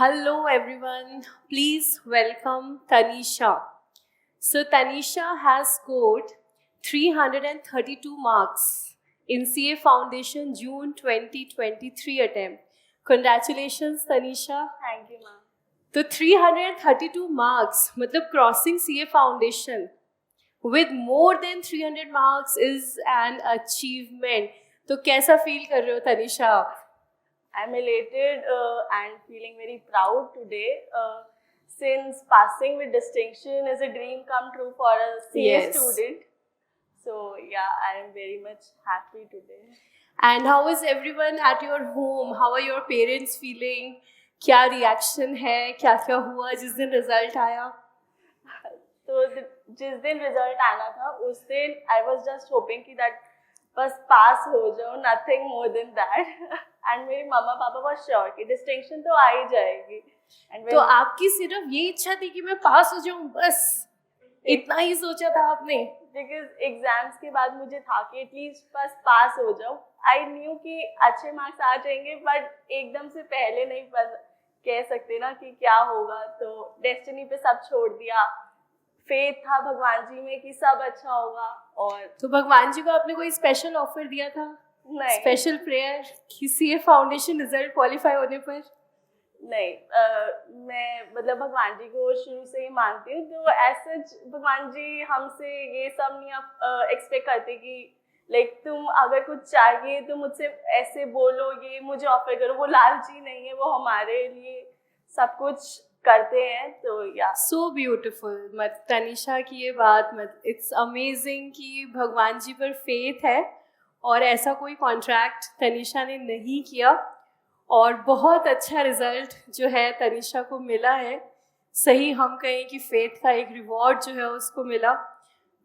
Hello everyone, please welcome Tanisha. So Tanisha has scored 332 marks in CA Foundation June 2023 attempt. Congratulations Tanisha. Thank you, ma'am. तो 332 marks मतलब crossing CA Foundation with more than 300 marks is an achievement. तो कैसा feel कर रहे हो तनिषा आप? I'm elated and feeling very proud today since passing with distinction is a dream come true for a CA Yes. student. So yeah, I am very much happy today. And how is everyone at your home? How are your parents feeling? क्या reaction है? क्या क्या हुआ जिस दिन result आया? तो जिस दिन रिजल्ट आना था उस दिन आई वॉज जस्ट होपिंग कि दैट बस पास हो जाओ, nothing more than that. And मेरे मम्मा पापा बहुत श्योर कि डिस्टिंक्शन तो आ ही जाएगी. तो आपकी सिर्फ ये इच्छा थी कि मैं पास हो जाऊं, बस इतना ही सोचा था आपने? बिकॉज एग्जाम्स के बाद मुझे था कि एटलीस्ट बस पास हो जाओ. आई न्यू कि अच्छे मार्क्स आ जाएंगे बट एकदम से पहले नहीं कह सकते ना कि क्या होगा. तो डेस्टिनी पे सब छोड़ दिया. फेथ था भगवान जी में कि सब अच्छा होगा. और तो भगवान जी को आपने कोई स्पेशल ऑफर दिया था? नहीं, स्पेशल प्रेयर किसी फाउंडेशन रिजल्ट क्वालिफाई होने पर? नहीं. मैं मतलब भगवान जी को शुरू से ही मानती हूँ. तो ऐसे भगवान जी हमसे ये सब नहीं एक्सपेक्ट करते कि लाइक तुम अगर कुछ चाहिए तो मुझसे ऐसे बोलो, ये मुझे ऑफर करो. वो लालची नहीं है, वो हमारे लिए सब कुछ करते हैं. तो या सो ब्यूटिफुल. मत तनिषा की ये बात मत इट्स अमेजिंग कि भगवान जी पर फेथ है और ऐसा कोई कॉन्ट्रैक्ट तनिषा ने नहीं किया और बहुत अच्छा रिजल्ट जो है तनिषा को मिला है. सही हम कहें कि फेथ का एक रिवॉर्ड जो है उसको मिला.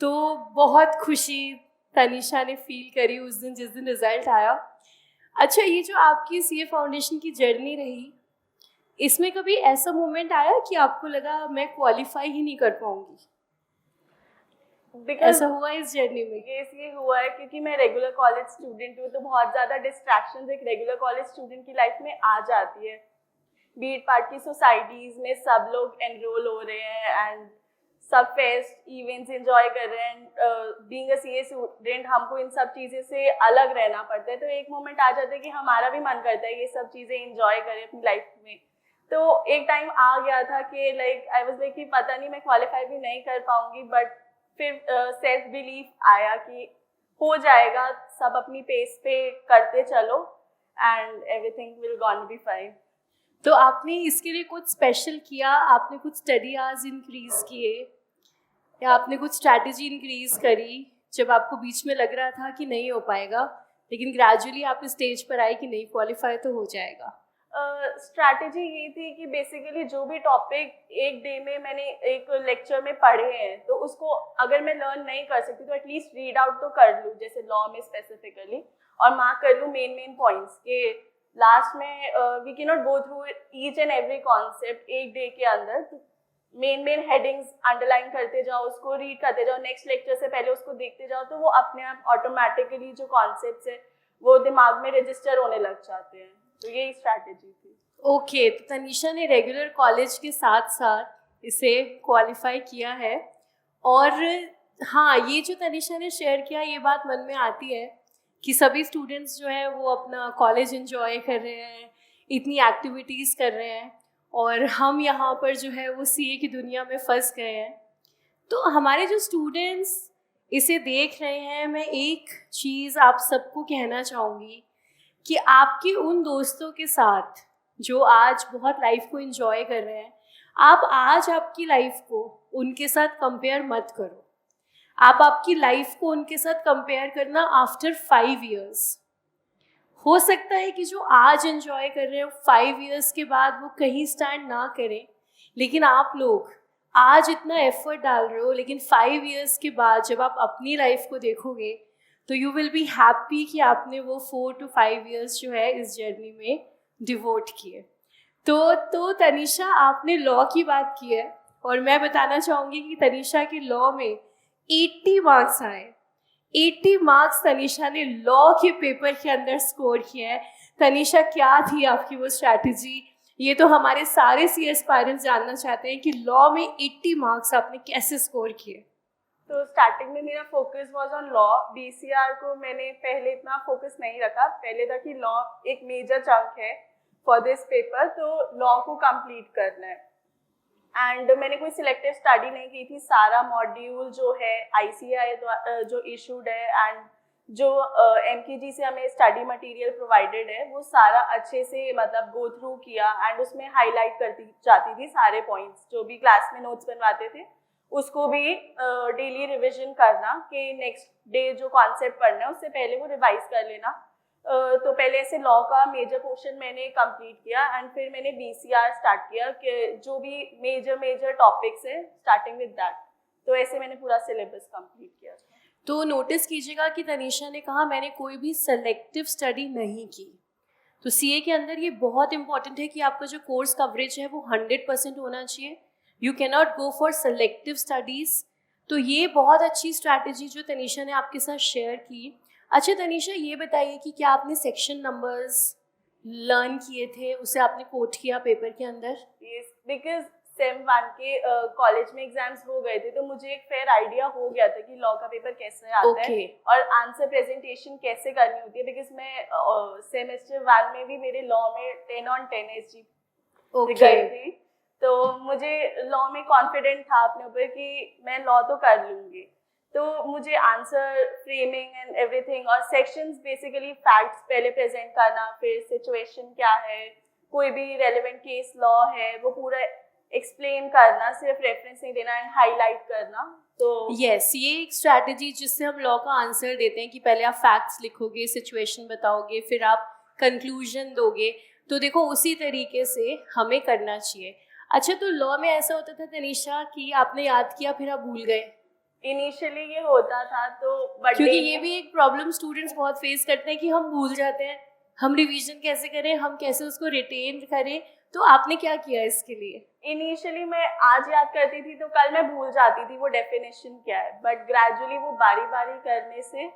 तो बहुत खुशी तनिषा ने फील करी उस दिन जिस दिन रिजल्ट आया. अच्छा, ये जो आपकी सीए फाउंडेशन की जर्नी रही, इसमें कभी ऐसा मोमेंट आया कि आपको लगा मैं क्वालिफाई ही नहीं कर पाऊंगी? ऐसा हुआ इस जर्नी में? ये हुआ है क्योंकि मैं रेगुलर कॉलेज स्टूडेंट हूँ. तो बहुत ज़्यादा डिस्ट्रैक्शंस एक रेगुलर कॉलेज स्टूडेंट की लाइफ में आ जाती है. बीट पार्ट की सोसाइटीज़ में सब लोग एनरोल हो रहे हैं एंड सब फेस्ट इवेंट्स एंजॉय कर रहे हैं. बीइंग अ सीए स्टूडेंट हमको इन सब चीज़ें से अलग रहना पड़ता है. तो एक मोमेंट आ जाता है कि हमारा भी मन करता है ये सब चीज़ें एंजॉय करें अपनी लाइफ में. तो एक टाइम आ गया था कि लाइक आई वाज लाइक कि पता नहीं मैं क्वालिफाई भी नहीं कर पाऊंगी. बट फिर सेल्फ बिलीफ आया कि हो जाएगा, सब अपनी पेस पे करते चलो and everything will gonna be fine. तो आपने इसके लिए कुछ स्पेशल किया? आपने कुछ स्टडी आवर्स इंक्रीज किए या आपने कुछ स्ट्रैटेजी इंक्रीज करी जब आपको बीच में लग रहा था कि नहीं हो पाएगा, लेकिन ग्रेजुअली आप स्टेज पर आए कि नहीं क्वालिफाई तो हो जाएगा? स्ट्रैटेजी ये थी कि बेसिकली जो भी टॉपिक एक डे में मैंने एक लेक्चर में पढ़े हैं तो उसको अगर मैं लर्न नहीं कर सकती तो एटलीस्ट रीड आउट तो कर लूँ, जैसे लॉ में स्पेसिफिकली, और मार्क कर लूँ मेन पॉइंट्स के. लास्ट में we can not go through each and every concept एक डे के अंदर. तो मेन हेडिंग्स अंडरलाइन करते जाओ, उसको रीड करते जाओ, नेक्स्ट लेक्चर से पहले उसको देखते जाओ. तो वो अपने आप ऑटोमेटिकली जो कॉन्सेप्ट्स है वो दिमाग में रजिस्टर होने लग जाते हैं. तो यही स्ट्रैटेजी थी. ओके, तो तनिषा ने रेगुलर कॉलेज के साथ साथ इसे क्वालिफाई किया है. और हाँ, ये जो तनिषा ने शेयर किया ये बात मन में आती है कि सभी स्टूडेंट्स जो हैं वो अपना कॉलेज एंजॉय कर रहे हैं, इतनी एक्टिविटीज़ कर रहे हैं और हम यहाँ पर जो है वो सीए की दुनिया में फंस गए हैं. तो हमारे जो स्टूडेंट्स इसे देख रहे हैं, मैं एक चीज़ आप सबको कहना चाहूँगी कि आपके उन दोस्तों के साथ जो आज बहुत लाइफ को एंजॉय कर रहे हैं, आप आज आपकी लाइफ को उनके साथ कंपेयर मत करो. आप आपकी लाइफ को उनके साथ कंपेयर करना आफ्टर 5 years. हो सकता है कि जो आज एंजॉय कर रहे हो 5 years के बाद वो कहीं स्टैंड ना करें, लेकिन आप लोग आज इतना एफर्ट डाल रहे हो, लेकिन 5 years के बाद जब आप अपनी लाइफ को देखोगे तो यू विल बी हैप्पी कि आपने वो 4 to 5 years जो है इस जर्नी में डिवोट किए. तो तनिषा, आपने लॉ की बात की है और मैं बताना चाहूँगी कि तनिषा के लॉ में 80 मार्क्स आए. 80 मार्क्स तनिषा ने लॉ के पेपर के अंदर स्कोर किया है. तनिषा, क्या थी आपकी वो स्ट्रैटेजी ये तो हमारे सारे सी एस्पायरेंट्स जानना चाहते हैं कि लॉ में 80 मार्क्स आपने कैसे स्कोर किए? तो स्टार्टिंग में मेरा focus was on law. BCR को मैंने पहले इतना फोकस नहीं रखा, पहले था कि लॉ एक मेजर चंक है फॉर दिस पेपर, तो लॉ को कंप्लीट करना है। एंड मैंने कोई सिलेक्टिव स्टडी नहीं की थी, सारा मॉड्यूल जो है आईसीएआई जो इशूड है एंड जो एमकेजी से हमें स्टडी मटेरियल प्रोवाइडेड है वो सारा अच्छे से मतलब गो थ्रू किया एंड उसमें हाईलाइट करती जाती थी सारे पॉइंट्स, जो भी क्लास में नोट्स बनवाते थे उसको भी डेली रिविजन करना कि नेक्स्ट डे जो कॉन्सेप्ट पढ़ना है उससे पहले वो रिवाइज कर लेना। तो पहले ऐसे लॉ का मेजर पोर्शन मैंने कंप्लीट किया एंड फिर मैंने बीसीआर स्टार्ट किया कि जो भी मेजर टॉपिक्स हैं स्टार्टिंग विद दैट, तो ऐसे मैंने पूरा सिलेबस कंप्लीट किया। तो नोटिस कीजिएगा कि तनीषा ने कहा मैंने कोई भी सेलेक्टिव स्टडी नहीं की। तो सीए के अंदर ये बहुत इंपॉर्टेंट है कि आपका जो कोर्स कवरेज है वो 100% होना चाहिए। You can not go for selective studies. तो ये बहुत अच्छी स्ट्रैटेजी जो तनीषा ने आपके साथ शेयर की। अच्छा तनीषा, ये बताइए कि क्या आपने सेक्शन नंबर्स लर्न किए थे, उसे आपने कोट किया पेपर के अंदर? यस, बिकॉज सेम 1 के कॉलेज में एग्जाम्स हो गए थे तो मुझे एक फेयर आइडिया हो गया था कि लॉ का पेपर कैसे आता है और आंसर प्रेजेंटेशन कैसे करनी होती है। बिकॉज मैं सेमेस्टर 1 में भी मेरे लॉ में 10 on 10 एसजी गई थी, तो मुझे लॉ में कॉन्फिडेंट था अपने ऊपर कि मैं लॉ तो कर लूँगी। तो मुझे आंसर फ्रेमिंग एंड एवरीथिंग और सेक्शंस बेसिकली फैक्ट्स पहले प्रेजेंट करना, फिर सिचुएशन क्या है, कोई भी रेलेवेंट केस लॉ है वो पूरा एक्सप्लेन करना, सिर्फ रेफरेंस नहीं देना एंड हाईलाइट करना। तो यस, ये एक स्ट्रैटेजी जिससे हम लॉ का आंसर देते हैं कि पहले आप फैक्ट्स लिखोगे, सिचुएशन बताओगे, फिर आप कंक्लूजन दोगे। तो देखो उसी तरीके से हमें करना चाहिए। अच्छा, तो लॉ में ऐसा होता था तनीषा कि आपने याद किया फिर आप भूल गए? इनिशियली ये होता था, तो क्योंकि ये भी एक प्रॉब्लम स्टूडेंट्स बहुत फेस करते हैं कि हम भूल जाते हैं, हम रिवीजन कैसे करें, हम कैसे उसको रिटेन करें। तो आपने क्या किया इसके लिए? इनिशियली मैं आज याद करती थी तो कल मैं भूल जाती थी वो डेफिनेशन क्या है, बट ग्रेजुअली वो बारी बारी करने से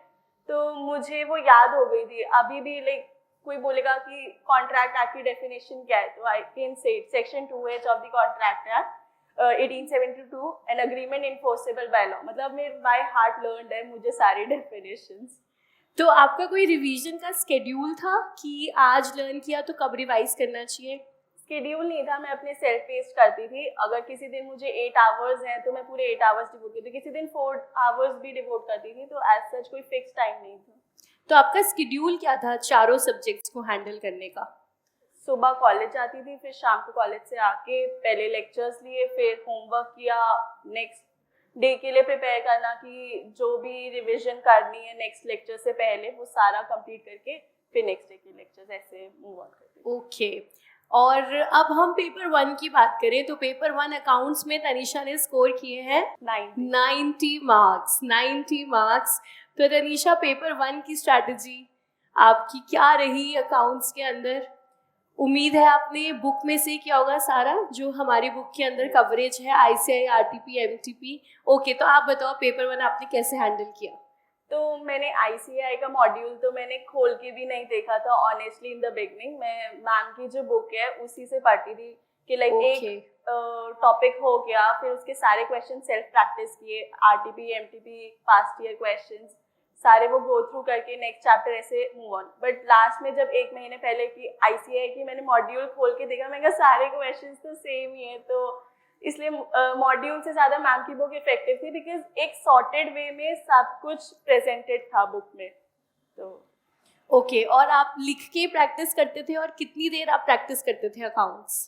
तो मुझे वो याद हो गई थी। अभी भी लाइक कोई बोलेगा कि कॉन्ट्रैक्ट एक्ट की डेफिनेशन क्या है, तो I can say it section 2H of the contract act 1872 an agreement enforceable by law. मतलब मेरे बाय हार्ट लर्नड है मुझे सारी डेफिनेशंस। तो आपका कोई रिवीजन का स्केड्यूल था कि आज लर्न किया तो कब रिवाइज करना चाहिए? स्केड्यूल नहीं था, मैं अपने सेल्फ पेस्ड करती थी। अगर किसी दिन मुझे 8 आवर्स हैं तो मैं पूरे 8 आवर्स डिवोट करती थी, किसी दिन 4 आवर्स भी डिवोट करती थी, तो एज सच कोई फिक्स टाइम नहीं था। तो आपका स्केड्यूल क्या था चारों सब्जेक्ट्स को हैंडल करने का? सुबह कॉलेज जाती थी, फिर शाम को कॉलेज से आके पहले लेक्चर्स लिए, फिर होमवर्क किया, नेक्स्ट डे के लिए प्रिपेयर करना कि जो भी रिवीजन करनी है नेक्स्ट लेक्चर से पहले वो सारा कंप्लीट करके फिर नेक्स्ट डे के लेक्चर्स ऐसे मूव ऑन करती थी। ओके, और अब हम पेपर 1 की बात करें तो पेपर 1 अकाउंट्स में तनीषा ने स्कोर किए हैं 90 मार्क्स। 90 मार्क्स। तो तनीषा, पेपर 1 की स्ट्रैटेजी आपकी क्या रही अकाउंट्स के अंदर? उम्मीद है आपने बुक में से किया होगा सारा जो हमारी बुक के अंदर कवरेज है, आईसीआई, आरटीपी, एमटीपी। ओके, तो आप बताओ पेपर 1 आपने कैसे हैंडल किया? तो मैंने आईसीआई का मॉड्यूल तो मैंने खोल के भी नहीं देखा था ऑनेस्टली इन द बिगनिंग। मैं मैम की जो बुक है उसी से पढ़ती थी कि लाइक एक टॉपिक हो गया, फिर उसके सारे क्वेश्चन सेल्फ प्रैक्टिस किए, RTP, MTP, past year questions सारे वो गो थ्रू करके नेक्स्ट चैप्टर ऐसे मूव ऑन। बट लास्ट में जब 1 महीने पहले की आईसीआई की मैंने मॉड्यूल खोल के देखा, मैं कहा सारे क्वेश्चंस तो सेम ही है, तो इसलिए मॉड्यूल से ज़्यादा मैम की बुक इफेक्टिव थी बिकॉज एक सॉर्टेड वे में सब कुछ प्रेजेंटेड था बुक में। तो ओके, और आप लिख के प्रैक्टिस करते थे और कितनी देर आप प्रैक्टिस करते थे अकाउंट्स?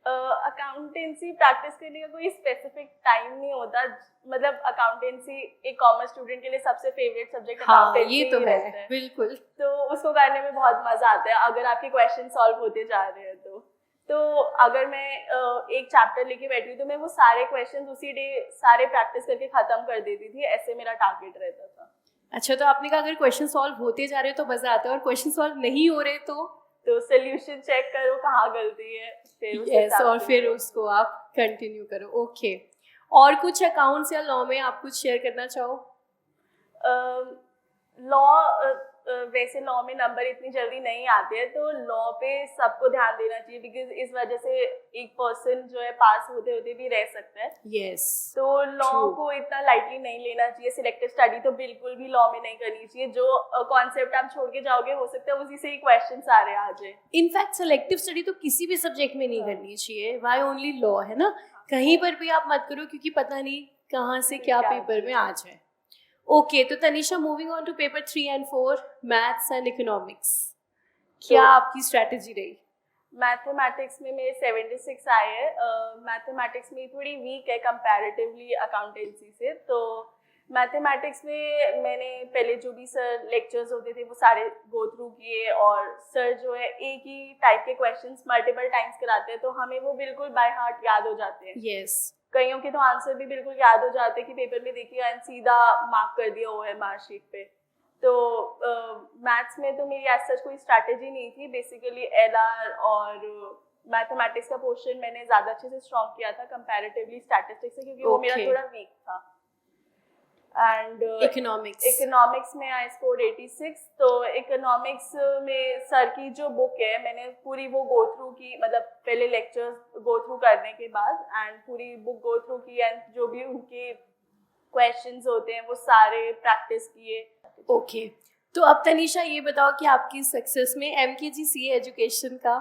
अकाउंटेंसी प्रैक्टिस करने का कोई स्पेसिफिक टाइम नहीं होता। मतलब अकाउंटेंसी एक कॉमर्स स्टूडेंट के लिए सबसे फेवरेट सब्जेक्ट अकाउंटेंसी ये तो रहता है। बिल्कुल। तो उसको करने में बहुत मजा आता है अगर आपके क्वेश्चन सॉल्व होते जा रहे हैं तो अगर मैं एक चैप्टर लेके बैठी हूँ तो मैं वो सारे क्वेश्चन उसी डे सारे प्रैक्टिस करके खत्म कर देती थी, ऐसे मेरा टारगेट रहता था। अच्छा, तो आपने कहा अगर क्वेश्चन सॉल्व होते जा रहे हो तो मजा आता है, और क्वेश्चन सॉल्व नहीं हो रहे तो सोल्यूशन चेक करो कहाँ गलती है, फिर yes, और फिर उसको आप कंटिन्यू करो। ओके, और कुछ अकाउंट्स या लॉ में आप कुछ शेयर करना चाहो? लॉ वैसे लॉ में नंबर इतनी जल्दी नहीं आते हैं, तो लॉ पे सबको ध्यान देना चाहिए, बिकॉज इस वजह से एक पर्सन जो है पास होते होते भी रह सकता है। यस, तो लॉ True. को इतना लाइटली नहीं लेना चाहिए। सिलेक्टिव स्टडी तो बिल्कुल भी लॉ में नहीं करनी चाहिए। जो कॉन्सेप्ट आप छोड़ के जाओगे, हो सकता है उसी से ही क्वेश्चन सारे आ जाए। इनफैक्ट सेलेक्टिव स्टडी तो किसी भी सब्जेक्ट में नहीं करनी चाहिए, वाई ओनली लॉ, है ना? कहीं पर भी आप मत करो, क्योंकि पता नहीं कहाँ से क्या पेपर में आ जाए। ओके, तो Tanisha, moving on to paper 3 and 4, maths and economics, क्या आपकी स्ट्रेटेजी रही? मैथमेटिक्स में मेरे 76 आए हैं। मैथमेटिक्स में थोड़ी वीक है कंपैरेटिवली अकाउंटेंसी से। तो मैथमेटिक्स में मैंने पहले जो भी सर लेक्चर्स होते थे वो सारे गो थ्रू किए, और सर जो है एक ही टाइप के क्वेश्चंस मल्टीपल टाइम्स कराते हैं, तो हमें वो बिल्कुल बाय हार्ट याद हो जाते हैं। यस, कईयों के तो आंसर भी बिल्कुल याद हो जाते हैं कि पेपर में देखिए एंड सीधा मार्क कर दिया हुआ है मार्कशीट पे। तो मैथ्स में तो मेरी ऐसा कोई स्ट्रैटेजी नहीं थी। बेसिकली एलआर और मैथमेटिक्स का पोर्शन मैंने ज़्यादा अच्छे से स्ट्रॉन्ग किया था कंपैरेटिवली स्टैटिस्टिक्स से, क्योंकि वो मेरा थोड़ा वीक था। एंड इकोनॉमिक्स में आई स्कोर्ड 86। तो इकोनॉमिक्स में सर की जो बुक है मैंने पूरी वो गो थ्रू की, मतलब पहले लेक्चर्स गो थ्रू करने के बाद एंड पूरी बुक गो थ्रू की, एंड जो भी उनके क्वेश्चंस होते हैं वो सारे प्रैक्टिस किए। ओके, तो अब तनिषा ये बताओ कि आपकी सक्सेस में MKG CA एजुकेशन का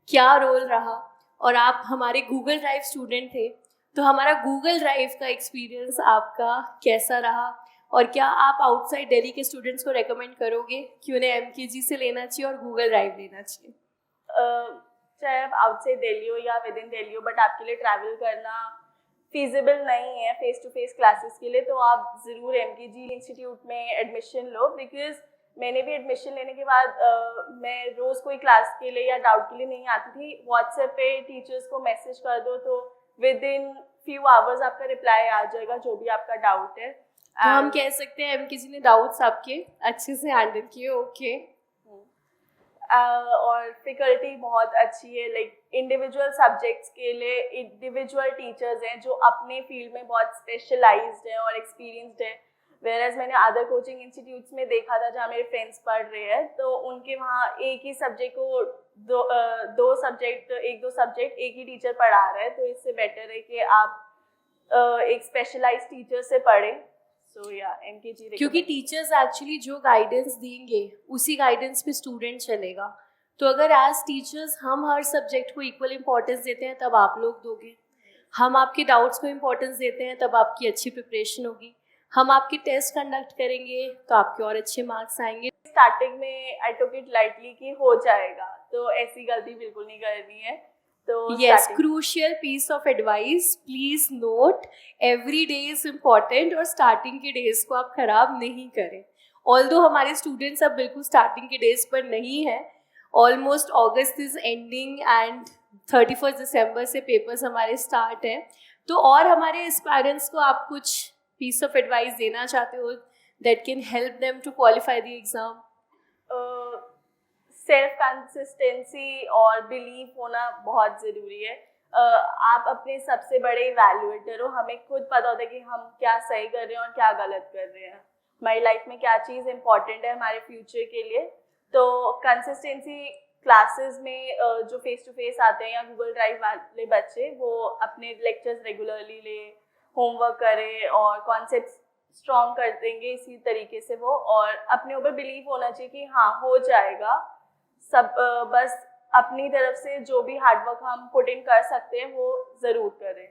क्या रोल रहा? और आप हमारे गूगल ड्राइव स्टूडेंट थे, तो हमारा गूगल ड्राइव का एक्सपीरियंस आपका कैसा रहा? और क्या आप आउटसाइड दिल्ली के स्टूडेंट्स को रेकमेंड करोगे कि उन्हें MKG से लेना चाहिए और गूगल ड्राइव लेना चाहिए? चाहे आप आउटसाइड दिल्ली हो या विद इन दिल्ली हो, बट आपके लिए ट्रैवल करना फीजिबल नहीं है फेस टू फेस क्लासेस के लिए, तो आप ज़रूर MKG इंस्टीट्यूट में एडमिशन लो। बिकॉज मैंने भी एडमिशन लेने के बाद मैं रोज़ कोई क्लास के लिए या डाउट के लिए नहीं आती थी। व्हाट्सएप पे टीचर्स को मैसेज कर दो तो विद इन फ्यू आवर्स आपका रिप्लाई आ जाएगा जो भी आपका डाउट है। तो हम कह सकते हैं MKG ने डाउट्स आपके अच्छे से हैंडल किए। ओके, और फैकल्टी बहुत अच्छी है। लाइक इंडिविजुअल सब्जेक्ट्स के लिए इंडिविजुअल टीचर्स हैं जो अपने फील्ड में बहुत स्पेशलाइज्ड हैं और एक्सपीरियंसड हैं। वेरएज मैंने अदर कोचिंग इंस्टीट्यूट्स में देखा था जहाँ मेरे फ्रेंड्स पढ़ रहे हैं, तो उनके वहाँ एक ही सब्जेक्ट को एक दो सब्जेक्ट एक ही टीचर पढ़ा रहा है। तो इससे बेटर है कि आप एक स्पेशलाइज्ड टीचर से पढ़ें। सो या MKG, क्योंकि टीचर्स एक्चुअली जो गाइडेंस देंगे उसी गाइडेंस पे स्टूडेंट चलेगा। तो अगर एज टीचर्स हम हर सब्जेक्ट को इक्वल इम्पोर्टेंस देते हैं तब आप लोग दोगे, हम आपके डाउट्स को इम्पोर्टेंस देते हैं तब आपकी अच्छी प्रिपरेशन होगी, हम आपके टेस्ट कंडक्ट करेंगे तो आपके और अच्छे मार्क्स आएंगे। स्टार्टिंग में आई टुक इट लाइटली कि हो जाएगा, तो ऐसी गलती बिल्कुल नहीं करनी है। तो yes, crucial piece of advice, please note every day is important और स्टार्टिंग के डेज को आप खराब नहीं करें। ऑल्दो हमारे स्टूडेंट्स अब बिल्कुल स्टार्टिंग के डेज पर नहीं है, almost August is ending and 31 दिसंबर से पेपर्स हमारे स्टार्ट हैं। तो और हमारे एस्पायरेंट्स को आप कुछ पीस ऑफ एडवाइस देना चाहते हो that can help them to qualify the exam? Self consistency और बिलीव होना बहुत ज़रूरी है। आप अपने सबसे बड़े इवैल्यूएटर हो। हमें खुद पता होता है कि हम क्या सही कर रहे हैं और क्या गलत कर रहे हैं, हमारी लाइफ में क्या चीज़ इंपॉर्टेंट है हमारे फ्यूचर के लिए। तो कंसिस्टेंसी क्लासेस में जो फेस टू फेस आते हैं या गूगल ड्राइव वाले बच्चे, वो अपने लेक्चर्स रेगुलरली ले, होमवर्क करें और कॉन्सेप्ट स्ट्रॉन्ग कर देंगे इसी तरीके से वो, और अपने ऊपर बिलीव होना चाहिए कि हाँ हो जाएगा सब। बस अपनी तरफ से जो भी हार्डवर्क हम पुट इन कर सकते हैं वो ज़रूर करें।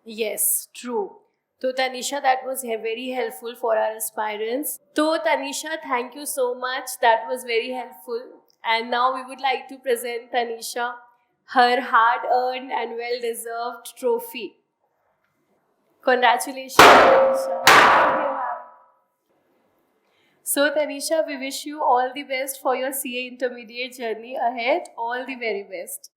Yes, true. So Tanisha, that was very helpful for our aspirants. So Tanisha, thank you so much. That was very helpful. And now we would like to present Tanisha her hard-earned and well-deserved trophy. Congratulations, Tanisha. Thank you, ma'am. So Tanisha, we wish you all the best for your CA intermediate journey ahead. All the very best.